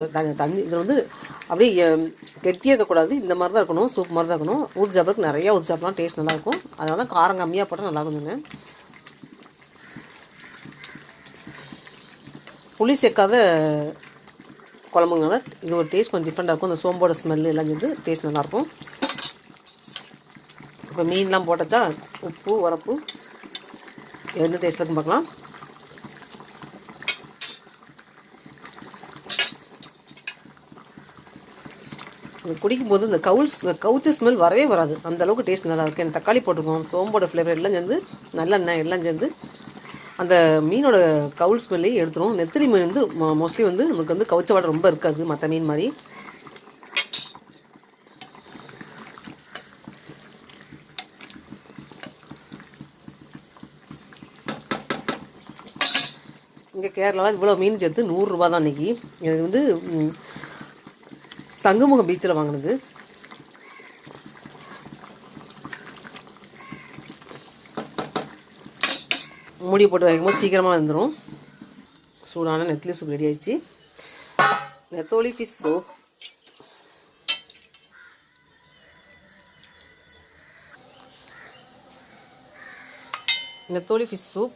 தண்ணி இதில் வந்து அப்படியே கெட்டியாக இருக்கக்கூடாது. இந்த மாதிரி தான் இருக்கணும். சூப் மாதிரி தான் இருக்கணும். ஊற்றி சாப்பிட்றதுக்கு நிறையா ஊற்றி சாப்பிட்லாம், டேஸ்ட் நல்லாயிருக்கும். அதனால தான் காரம் கம்மியாக போட்டால் நல்லா இருக்குங்க. புளி சேர்க்காத குழம்புங்கனால இது ஒரு டேஸ்ட் கொஞ்சம் டிஃப்ரெண்ட்டாக இருக்கும். அந்த சோம்போட ஸ்மெல்லு எல்லாம் சேர்ந்து டேஸ்ட் நல்லாயிருக்கும். இப்போ மீன்லாம் போட்டச்சா உப்பு உரப்பு என்ன டேஸ்ட்டில் இருக்குன்னு பார்க்கலாம். குடிக்கும்போது இந்த கவுச்ச ஸ்மெல் வரவே வராது. அந்தளவுக்கு டேஸ்ட் நல்லாயிருக்கு. எனக்கு தக்காளி போட்டிருக்கோம், சோம்போட ஃப்ளேவர் எல்லாம் சேர்ந்து நல்லெண்ணெய் எல்லாம் சேர்ந்து அந்த மீனோட கவுல் ஸ்மெல்லையும் எடுத்துரும். நெத்திலி மீன் வந்து மோஸ்ட்லி வந்து நமக்கு வந்து கவுச்ச வாடை ரொம்ப இருக்காது மற்ற மீன் மாதிரி. இங்கே கேரளாவில் இவ்வளோ மீன் சேர்த்து 100 ரூபா தான் இன்றைக்கி. இது வந்து சங்குமுகம் பீச்சில் வாங்கினது. மூடி போட்டு வைக்கும்போது சீக்கிரமாக வந்துடும். சூடான நெத்திலி சூப் ரெடி ஆயிடுச்சு. நெத்தோலி ஃபிஷ் சூப். நெத்தோலி ஃபிஷ் சூப்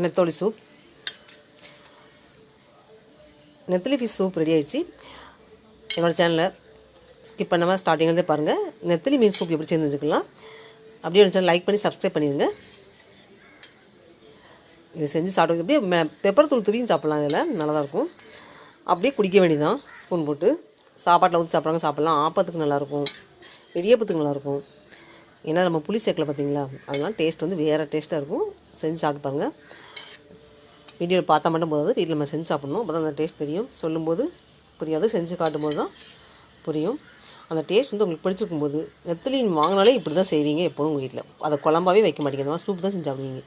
நெத்தோலி சூப். நெத்திலி ஃபிஷ் சூப் ரெடி ஆயிடுச்சு. என்னோடய சேனலை ஸ்கிப் பண்ணாமல் ஸ்டார்டிங்லேருந்தே பாருங்கள். நெத்திலி மீன் சூப் எப்படி செஞ்சுக்கலாம். அப்படியே ஒரு சேனல் லைக் பண்ணி சப்ஸ்கிரைப் பண்ணிடுங்க. இதை செஞ்சு சாப்பிட்றது அப்படியே பெப்பர் தூள் தூவியும் சாப்பிட்லாம். இதில் நல்லா தான் இருக்கும். அப்படியே குடிக்க வேண்டியதான் ஸ்பூன் போட்டு. சாப்பாட்டில் ஊற்றி சாப்பிட்றாங்க, சாப்பிட்லாம். ஆப்பத்துக்கு நல்லாயிருக்கும், இடியப்பத்துக்கு நல்லாயிருக்கும். ஏன்னா நம்ம புளி சேர்க்கல பார்த்தீங்களா, அதனால டேஸ்ட் வந்து வேறு டேஸ்ட்டாக இருக்கும். செஞ்சு சாப்பிட்டு பாருங்கள். வீடியோவில் பார்த்தா மட்டும் போதாது, வீட்டில் நம்ம செஞ்சு சாப்பிட்ணும். அப்போ தான் அந்த டேஸ்ட் தெரியும். சொல்லும்போது புரியாது, செஞ்சு காட்டும்போது தான் புரியும். அந்த டேஸ்ட் வந்து உங்களுக்கு பிடிச்சிருக்கும் போது நெத்திலி வாங்கினாலே இப்படி தான் செய்வீங்க எப்போதும் உங்கள் வீட்டில். அதை குழம்பாவே வைக்க மாட்டீங்க, அந்த மாதிரி சூப் தான் செஞ்சு சாப்பிடுவீங்க.